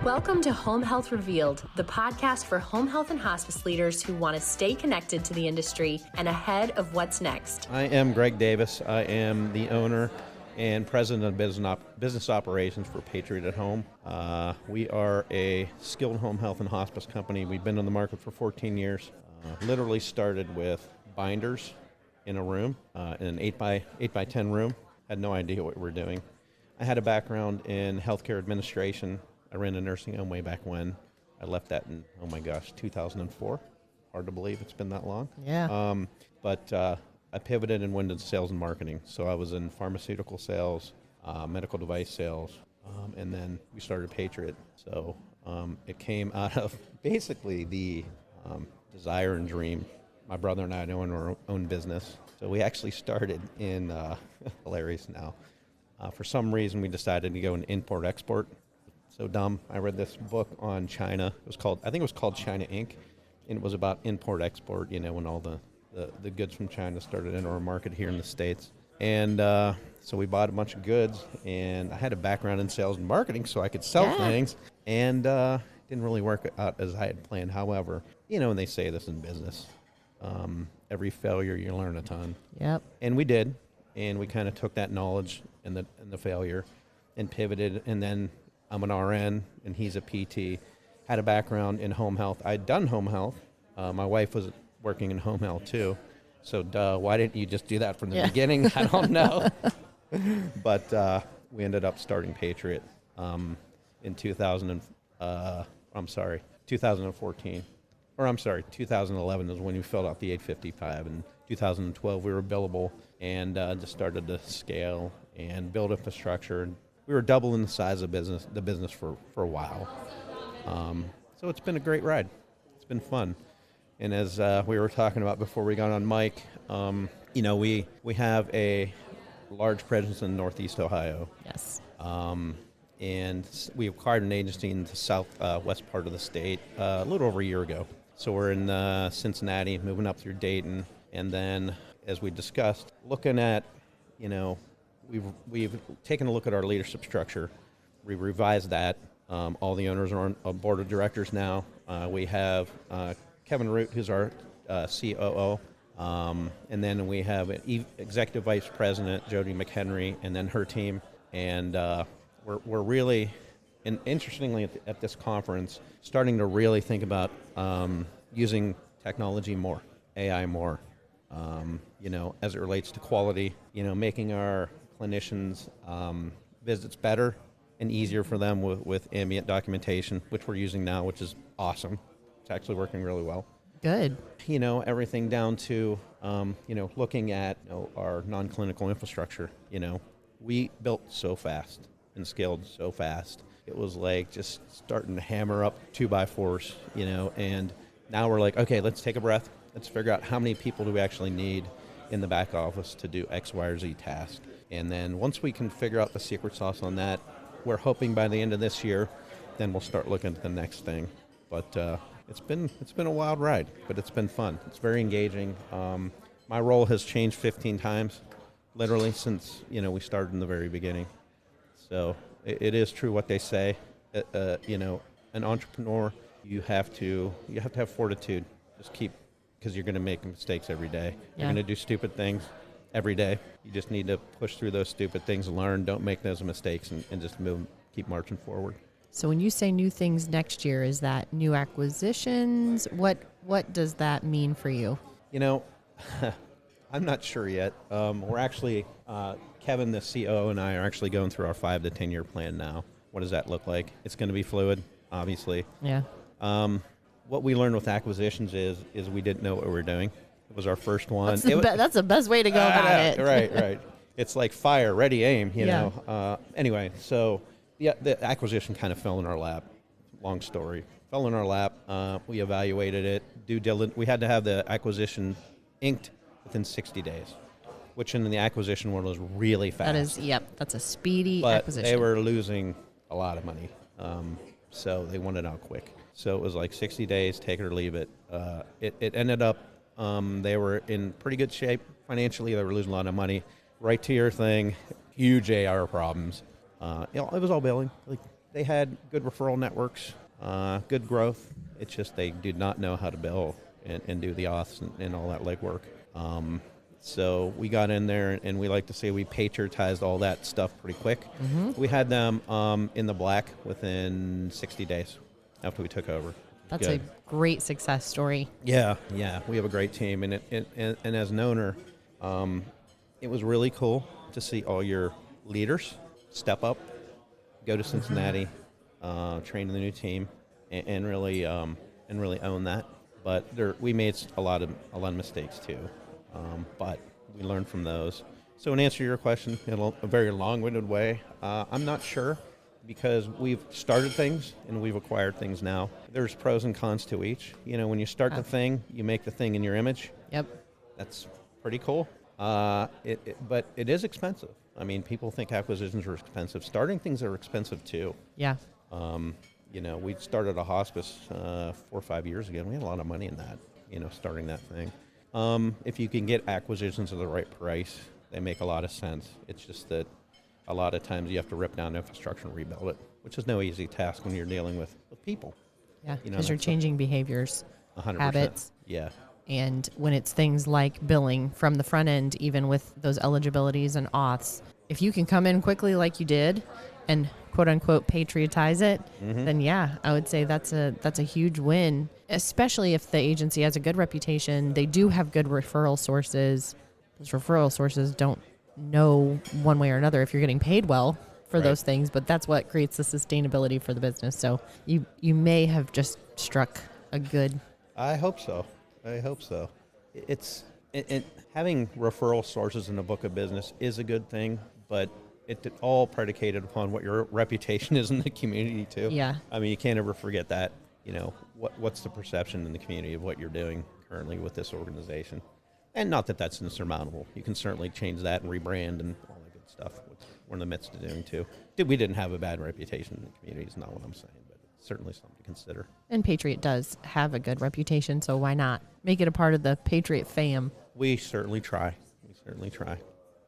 Welcome to Home Health Revealed, the podcast for home health and hospice leaders who want to stay connected to the industry and ahead of what's next. I am Greg Davis. I am the owner and president of business operations for Patriot at Home. We are a skilled home health and hospice company. We've been on the market for 14 years. Literally started with binders in a room, in an 8x10 room. Had no idea what we were doing. I had a background in healthcare administration. I ran a nursing home way back when. I left that in, 2004. Hard to believe it's been that long. Yeah. But I pivoted and went into sales and marketing. So I was in pharmaceutical sales, medical device sales, and then we started Patriot. So it came out of basically the desire and dream. My brother and I own our own business. So we actually started in, hilarious now. For some reason, we decided to go in import-export. So dumb. I read this book on China. I think it was called China Inc. And it was about import-export, when all the goods from China started in our market here in the States. And so we bought a bunch of goods, and I had a background in sales and marketing so I could sell things. And didn't really work out as I had planned. However, when they say this in business, every failure you learn a ton. Yep. And we did. And we kind of took that knowledge and the failure and pivoted. And then I'm an RN, and he's a PT. Had a background in home health. I'd done home health. My wife was working in home health too. So why didn't you just do that from the beginning? I don't know. But we ended up starting Patriot in 2014. Or 2011 is when we filled out the 855. In 2012, we were billable and just started to scale and build infrastructure. We were doubling the size of the business for a while. So it's been a great ride. It's been fun. And as we were talking about before we got on mic, we have a large presence in Northeast Ohio. Yes. And we acquired an agency in the southwest part of the state a little over a year ago. So we're in Cincinnati, moving up through Dayton. And then, as we discussed, looking at, we've taken a look at our leadership structure. We revised that. All the owners are on a board of directors now. We have Kevin Root, who's our COO. And then we have an executive vice president, Jody McHenry, and then her team. And we're really, and interestingly at this conference, starting to really think about using technology more, AI more, as it relates to quality, making our clinicians' visits better and easier for them with ambient documentation, which we're using now, which is awesome. It's actually working really well. Good. Everything down to, looking at our non-clinical infrastructure. We built so fast and scaled so fast. It was like just starting to hammer up 2x4s, and now we're like, okay, let's take a breath. Let's figure out how many people do we actually need in the back office to do X, Y, or Z task. And then once we can figure out the secret sauce on that, we're hoping by the end of this year, then we'll start looking at the next thing. But it's been a wild ride, but it's been fun. It's very engaging. My role has changed 15 times, literally since we started in the very beginning. So it is true what they say. An entrepreneur, you have to have fortitude. Just because you're going to make mistakes every day. You're going to do stupid things every day. You just need to push through those stupid things, learn, don't make those mistakes, and just keep marching forward. So when you say new things next year, is that new acquisitions? What does that mean for you? I'm not sure yet. We're actually, Kevin, the COO, and I are actually going through our 5 to 10 year plan now. What does that look like? It's going to be fluid, obviously. Yeah. What we learned with acquisitions is we didn't know what we were doing. It was our first one. That's the best way to go about it. Right. It's like fire, ready, aim, know. Anyway, so the acquisition kind of fell in our lap. Long story. Fell in our lap. We evaluated it. Due diligence. We had to have the acquisition inked within 60 days, which in the acquisition world is really fast. That's a speedy acquisition. But they were losing a lot of money, so they wanted out quick. So it was like 60 days, take it or leave it. It ended up, they were in pretty good shape financially. They were losing a lot of money. Right to your thing, huge AR problems. It was all billing, like they had good referral networks, good growth. It's just they did not know how to bill and do the auths and all that legwork. So we got in there, and we like to say we patriotized all that stuff pretty quick. We had them in the black within 60 days after we took over. That's a great success story. Yeah, we have a great team, and as an owner, it was really cool to see all your leaders step up, go to Cincinnati, train the new team, and really own that. But we made a lot of mistakes too, but we learned from those. So in answer to your question, in a very long-winded way, I'm not sure, because we've started things and we've acquired things now. There's pros and cons to each. When you start the thing, you make the thing in your image. Yep. That's pretty cool. But it is expensive. I mean, people think acquisitions are expensive. Starting things are expensive too. Yeah. We started a hospice 4 or 5 years ago, and we had a lot of money in that, starting that thing. If you can get acquisitions at the right price, they make a lot of sense. It's just that a lot of times you have to rip down infrastructure and rebuild it, which is no easy task when you're dealing with people. Yeah, because you're changing behaviors, 100%. habits. Yeah. And when it's things like billing from the front end, even with those eligibilities and auths, if you can come in quickly like you did and quote unquote patriotize it, then yeah, I would say that's a huge win, especially if the agency has a good reputation. They do have good referral sources. Those referral sources don't know one way or another if you're getting paid well for those things, but that's what creates the sustainability for the business. So you may have just struck a good... I hope so. It's having referral sources in a book of business is a good thing, but it's all predicated upon what your reputation is in the community too. Yeah. I mean, you can't ever forget that. What's the perception in the community of what you're doing currently with this organization? And not that that's insurmountable. You can certainly change that and rebrand and all that good stuff, which we're in the midst of doing too. We didn't have a bad reputation in the community is not what I'm saying, but it's certainly something to consider. And Patriot does have a good reputation, so why not make it a part of the Patriot fam? We certainly try.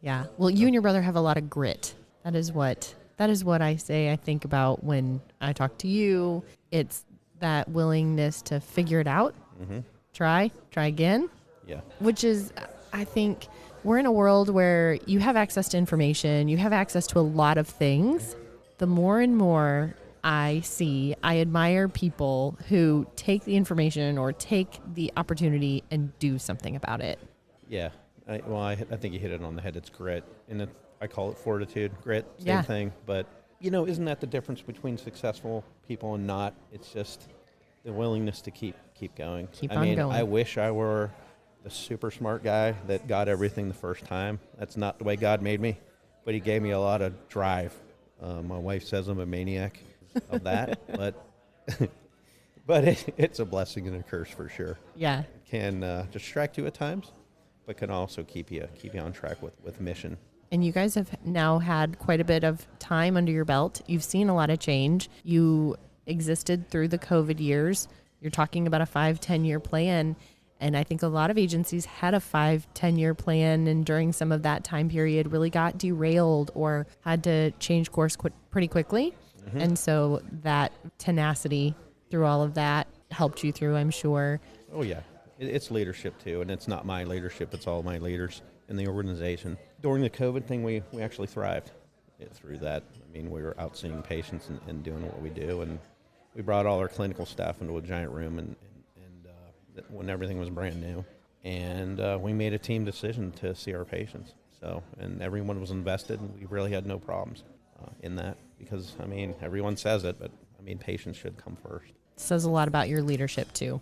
Yeah. Well, you and your brother have a lot of grit. That is what I say. I think about when I talk to you. It's that willingness to figure it out. Try again. Yeah. Which is, I think, we're in a world where you have access to information, you have access to a lot of things. The more and more I admire people who take the information or take the opportunity and do something about it. Yeah. I think you hit it on the head. It's grit. And I call it fortitude. Grit, same thing. But, isn't that the difference between successful people and not? It's just the willingness to keep going. Keep on going. I wish I were the super smart guy that got everything the first time. That's not the way God made me, but he gave me a lot of drive. My wife says I'm a maniac of that, but it's a blessing and a curse for sure. Yeah. It can distract you at times, but can also keep you on track with mission. And you guys have now had quite a bit of time under your belt. You've seen a lot of change. You existed through the COVID years. You're talking about a 5-10 year plan. And I think a lot of agencies had a 5-10 year plan, and during some of that time period really got derailed or had to change course pretty quickly. And so that tenacity through all of that helped you through, I'm sure. Oh, yeah. It's leadership, too, and it's not my leadership. It's all my leaders in the organization. During the COVID thing, we actually thrived through that. I mean, we were out seeing patients and doing what we do, and we brought all our clinical staff into a giant room and when everything was brand new, and we made a team decision to see our patients. And everyone was invested, and we really had no problems in that because, everyone says it, but, patients should come first. It says a lot about your leadership, too.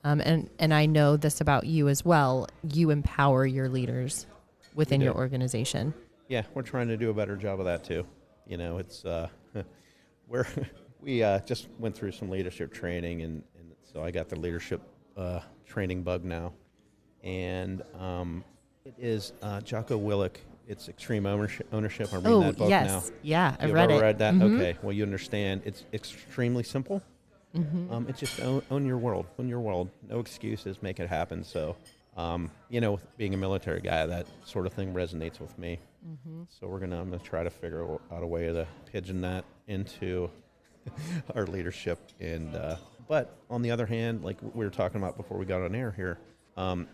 And I know this about you as well. You empower your leaders within your organization. Yeah, we're trying to do a better job of that, too. It's we just went through some leadership training, and so I got the leadership training bug now, and it is Jocko Willink. It's Extreme Ownership. I'm reading that book now. Yeah, I've You've read ever it. read that? Okay, well, you understand. It's extremely simple. It's just own your world. Own your world. No excuses. Make it happen. So, being a military guy, that sort of thing resonates with me. So I'm gonna try to figure out a way to pigeon that into our leadership. And but on the other hand, like we were talking about before we got on air here,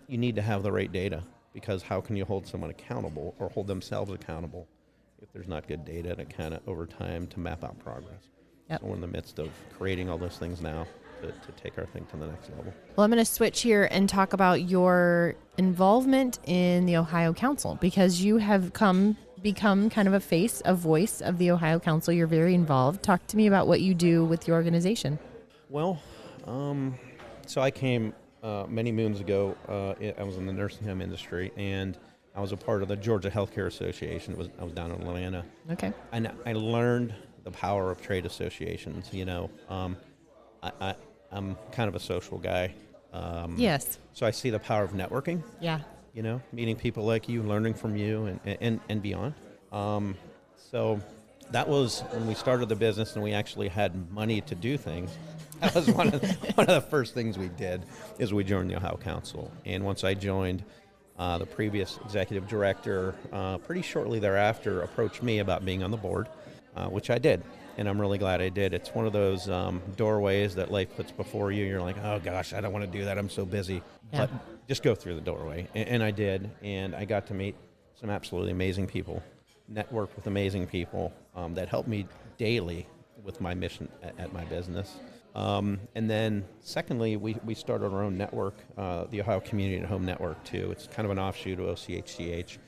you need to have the right data, because how can you hold someone accountable or hold themselves accountable if there's not good data to kind of over time to map out progress? Yep. So we're in the midst of creating all those things now to take our thing to the next level. Well, I'm going to switch here and talk about your involvement in the Ohio Council, because you have become kind of a voice of the Ohio Council. You're very involved. Talk to me about what you do with your organization. Well, so I came many moons ago. I was in the nursing home industry, and I was a part of the Georgia Healthcare Association. I was down in Atlanta. Okay. And I learned the power of trade associations. I'm kind of a social guy. Yes. So I see the power of networking. Yeah. Meeting people like you, learning from you, and beyond. So that was when we started the business and we actually had money to do things. That was one of the first things we did, is we joined the Ohio Council. And once I joined, the previous executive director, pretty shortly thereafter, approached me about being on the board, which I did. And I'm really glad I did. It's one of those doorways that life puts before you. You're like, oh gosh, I don't want to do that. I'm so busy. Yeah. But just go through the doorway. And I did. And I got to meet some absolutely amazing people, network with amazing people that helped me daily with my mission at my business. And then secondly, we started our own network, the Ohio Community at Home Network too. It's kind of an offshoot of OCHCH.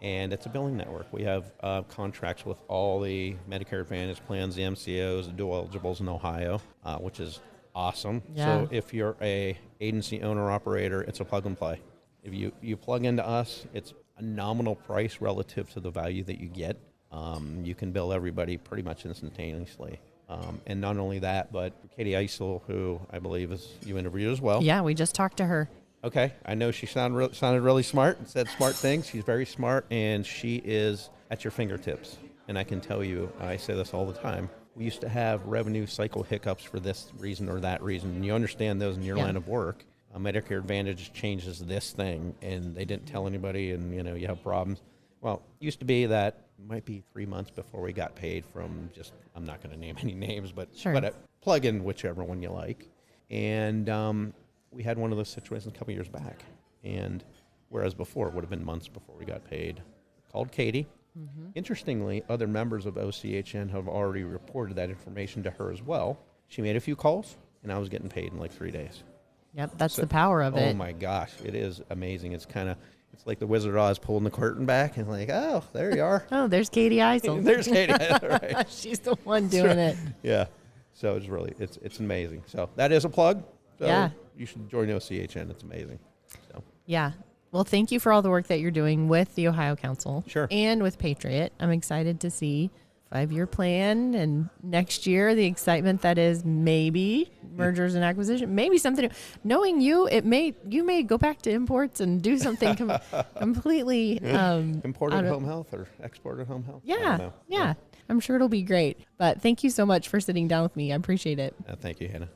And it's a billing network. We have contracts with all the Medicare Advantage plans, the MCOs, the dual eligibles in Ohio, which is awesome. Yeah. So if you're a agency owner operator, it's a plug and play. If you plug into us, it's a nominal price relative to the value that you get. You can bill everybody pretty much instantaneously. And not only that, but Katie Eisel, who I believe is you interviewed as well. Yeah, we just talked to her. Okay, I know she sounded really smart and said smart things. She's very smart, and she is at your fingertips. And I can tell you, I say this all the time, we used to have revenue cycle hiccups for this reason or that reason, and you understand those in your line of work. Medicare Advantage changes this thing, and they didn't tell anybody, and you have problems. Well, it used to be that it might be 3 months before we got paid from just, I'm not going to name any names, but sure. But plug in whichever one you like. And we had one of those situations a couple years back, and whereas before it would have been months before we got paid. Called Katie. Mm-hmm. Interestingly, other members of OCHN have already reported that information to her as well. She made a few calls, and I was getting paid in like 3 days. Yep, that's the power of it. Oh my gosh, it is amazing. It's like the Wizard of Oz pulling the curtain back, and like, oh, there you are. Oh, there's Katie Eisel. There's Katie. Right. She's the one doing it. Yeah. So it's amazing. So that is a plug. So yeah. You should join OCHN. It's amazing. So. Yeah. Well, thank you for all the work that you're doing with the Ohio Council. Sure. And with Patriot. I'm excited to see 5-year plan, and next year the excitement that is maybe mergers and acquisition, maybe something. Knowing you, you may go back to imports and do something completely imported home health or exported home health. Yeah. I'm sure it'll be great. But thank you so much for sitting down with me. I appreciate it. Thank you, Hannah.